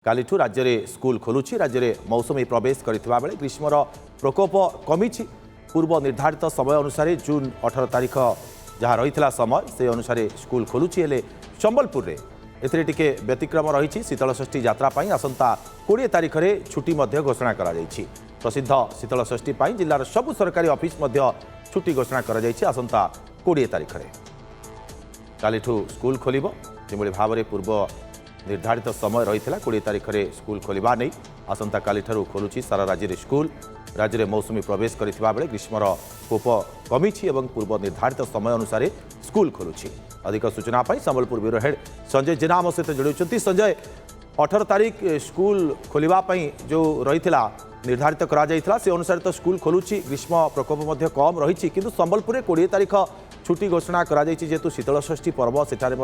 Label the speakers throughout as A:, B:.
A: कालीठू राज्य में स्कूल खोलुछि। राज्य में मौसुमी प्रवेश करथिबा बेले ग्रीष्मर प्रकोप कमिछि। पूर्व निर्धारित समय अनुसार जून 18 तारिख जहाँ रही समय से अनुसार स्कूल खोलुछि। हेले संबलपुर में एथिरे टिके व्यतिक्रम रही। शीतलषष्ठी यात्रा आसंता 20 तारिख में छुट्टी घोषणा करा जायछि। प्रसिद्ध शीतलषष्ठी जिलार सबु सरकारी ऑफिस छुट्टी घोषणा करा जायछि। आसंता 20 तारिख में कालीठू स्कूल खोलिबो। जेभଳି भाव पूर्व निर्धारित समय रही 20 तारिख में स्कूल खोलिबा नहीं आसंता काली ठारू खोलुछि सारा राज्य में स्कूल। राज्य में मौसुमी प्रवेश करथिबा बेले ग्रीष्मर कोप कमिछि एवं पूर्व निर्धारित समय अनुसार स्कूल खोलुछि। अधिक सूचना पाई संबलपुर ब्यूरो हेड संजय जेना आम सहित जोड़ी। संजय, 18 तारिख स्कूल खोलिबा पई जो रही निर्धारित करा जायथिला से अनुसार तो स्कूल खोलुछि। ग्रीष्म प्रकोप कम रही किंतु संबलपुर में 20 तारिख छुट्टी घोषणा करा जायछि। जेतु शीतलषष्ठी पर्व सेठारे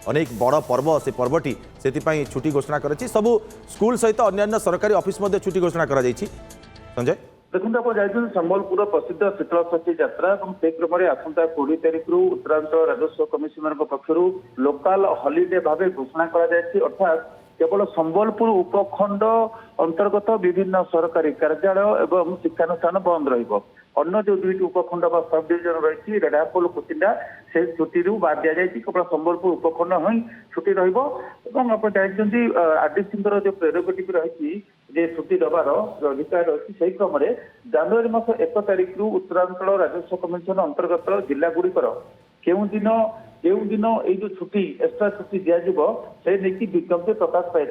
A: अनेक बड़ पर्व से पर्वटी से छुट्टी घोषणा कराई। सबू स्कूल सहित अन्य सरकारी ऑफिस छुट्टी घोषणा करा जायछि। संजय
B: देखते आप जाइए संबलपुर प्रसिद्ध शीतलषष्ठी यात्रा और से क्रम में आसंता 20 तारिख उत्तरांचल राजस्व कमिशनर पक्षर लोकाल हॉलिडे भाव घोषणा करा जायछि। अर्थात केवल संबलपुर उपखंड अंतर्गत विभिन्न सरकारी कार्यालय एवं शिक्षानुष्ठान बंद रहिबो। अन्य जो दुईट उपखंड सब डिविजन रही रेढ़ापोल कुचिंडा से छुट्टी बाद दि जाए। केवल संबलपुर उपखंड ही छुट्टी रहिबो। आप जानते आरडीसी जो प्रेरोगेटिव रही छुट्टी दबार जो अधिकार रही से क्रम में जनवरी मास 1 तारिख उत्तरांचल राजस्व कमिशन अंतर्गत जिलागुड़िकर केउं दिन जो छुट्टी एक्सट्रा छुट्टी दिज्व से नहीं विज्ञप्ति प्रकाश पाई।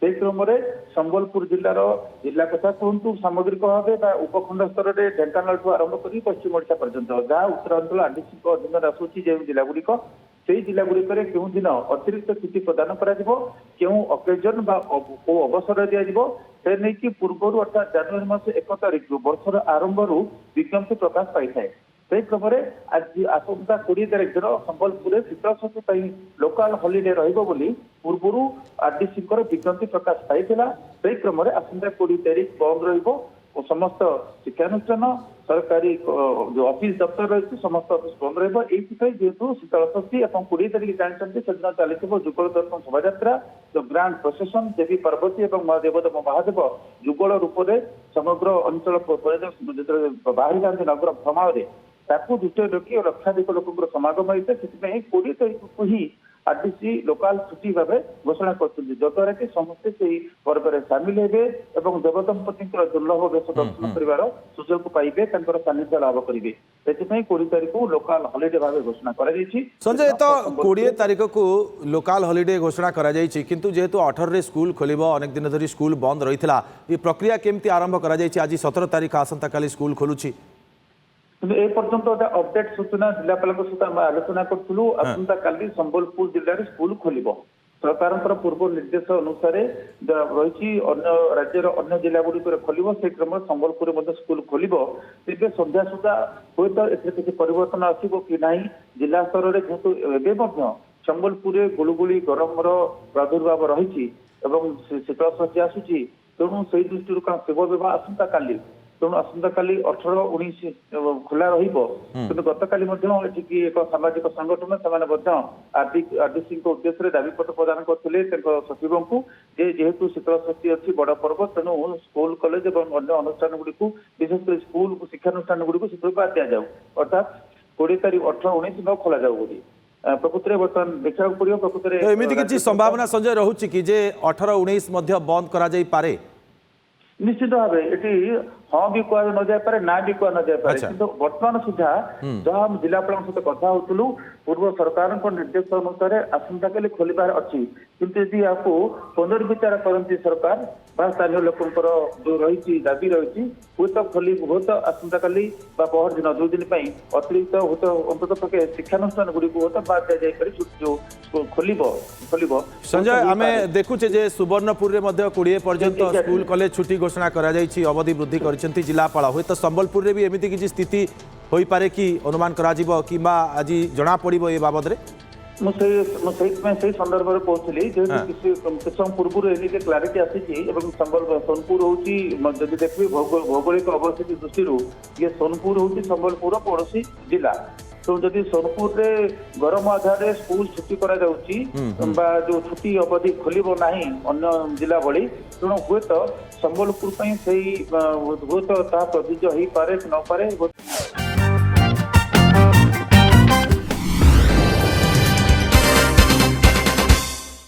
B: से क्रम में संबलपुर जिलार जिला कथा कहतु सामग्रिक भाव उपखंड स्तर में ढेंकानाल आरंभ कर पश्चिम ओडिशा पर्यंत जहाँ उत्तरांचल आरडीसी अधीन आसूची जो जिलागुड़िक से जिलागुड़िकर केउं दिन अतिरिक्त छुट्टी प्रदान करें अकेजन अवसर दिज्व से नहीं पूर्व अर्थात जनवरी मास 1 तारिख वर्षर आरंभ विज्ञप्ति प्रकाश पाई था। से क्रम में आज आसंता 20 तारिख दिन संबलपुर शीतलषष्ठी लोकाल हॉलिडे रही पूर्व आरडीसी विज्ञप्ति प्रकाश पाई। से क्रम में आसंता 20 तारिख बंद रहिबो और समस्त शिक्षानुष्ठान सरकारी जो ऑफिस दफ्तर रही समस्त ऑफिस बंद रहिबो। जेहेतु शीतलषष्ठी और 20 तारिख जानते से दिन चली जुगल दर्शन शोभा जो ग्रांड प्रोसेसन देवी पार्वती और महादेव महादेव जुगल रूप में समग्र अंचल बाहरी जाती नगर भ्रमण दृष्टि रखी और लक्षाधिक लोक समागम होता है। 20 तारिख को ही आरडीसी लोकाल छुट्टी भाव घोषणा करद्वारा कि समस्ते से पर्व में सामिल होंगे और देवदंपति दुर्लभ वेश दर्शन कर सुजोग पाइबे सानिध्य लाभ करेंगे। से 20 तारिख को लोकाल हॉलिडे भाव घोषणा कर।
A: संजय, तो 20 तारिख को लोकाल हॉलिडे घोषणा करा जायछि किंतु जेहेतु 18 रे स्कूल खोलिबो अनेक दिन धरी स्कूल बंद रही ये प्रक्रिया केमती आरंभ करा जायछि। आज 17 तारिख आसंता काली स्कूल खोलुछि
B: ए पर्यंत अपडेट सूचना जिलापाल सहित आलोचना करूँ। आसंता काली संबलपुर जिले में स्कूल खोलिबो। सरकार पूर्व निर्देश अनुसार रही अन्य राज्यर अन्य जिला गुड़िक खोल से क्रम संबलपुर में स्कूल खोलिबो। तेज संध्या सुधा हूँ तो किसी परिवर्तन आसो कि ना जिला स्तर में जेहेतु एवं संबलपुर गुड़गुड़ी गरम प्रादुर्भाव रही शीतलषष्ठी आसूची तेणु से दृष्टि कौन शिव विवाह आसंता काली तेणु आसंता काली 18-19 खोला रही गतकाली एक सामाजिक संगठन से आरडीसी उद्देश्य दाबीपत्र प्रदान करते सचिव को जेहेतु शीतलषष्ठी अच्छी बड़ पर्व तेणु स्कूल कॉलेज और अन्य अनुष्ठान गुड़ी विशेषकर स्कूल शिक्षानुष्ठान गुड़ी से बाद दि जाऊ अर्थात 20 तारिख 18-19 न खोल जाऊ बोली प्रकृत में बर्तमान देखा पड़ो। प्रकृत
A: एमती किसी संभावना संजय रोचे कि 18-19 बंद करा जाई पारे
B: निश्चित भाव ये हाँ भी कह न जाए ना भी कह न जाए कि बर्तमान सुधा जहाँ हम जिलापाल सहित कथा होलु पूर्व सरकार निर्देश अनुसार आसंता काली खोलबार अच्छी किंतु यदि आपको पुनर्विचार करती सरकार स्थानीय लोकंर जो रही दाबी रही हूँ तो खोली हूँ तो आसंता काली पहर दिन 2 दिन अतिरिक्त हूँ तो अंतत पक्षे शिक्षानुष्ठान गुड़ी हूँ तो बाद दि जो खोल।
A: संजय आम देखुचे जे सुवर्णपुर में 20 पर्यंत स्कूल कॉलेज छुट्टी घोषणा करा जायछि अवधि वृद्धि करछन्ति जिलापाल। हुए तो संबलपुर में भी एमती किसी स्थिति हो पारे कि अनुमान करा जिवो किंबा आज जना पड़िबो ए बाबद रे
B: मुझे संदर्भ में कहती जेहेतु किसी समय पूर्व एने क्लारिटी आसी सोनपुर हूँ जब देखिए भौगोलिक अवस्थिति दृष्टि ये सोनपुर हूँ संबलपुर पड़ोशी जिला ତେଣୁ ଯଦି ସୋନପୁରରେ ଗରମ ଆଧାରରେ ସ୍କୁଲ ଛୁଟି କରାଯାଉଛି ବା ଯୋଉ ଛୁଟି ଅବଧି ଖୋଲିବ ନାହିଁ ଅନ୍ୟ ଜିଲ୍ଲା ଭଳି, ତେଣୁ ହୁଏତ ସମ୍ବଲପୁର ପାଇଁ ସେଇ ହୁଏତ ତାହା ପ୍ରଯୁଜ୍ୟ ହେଇପାରେ କି ନପାରେ।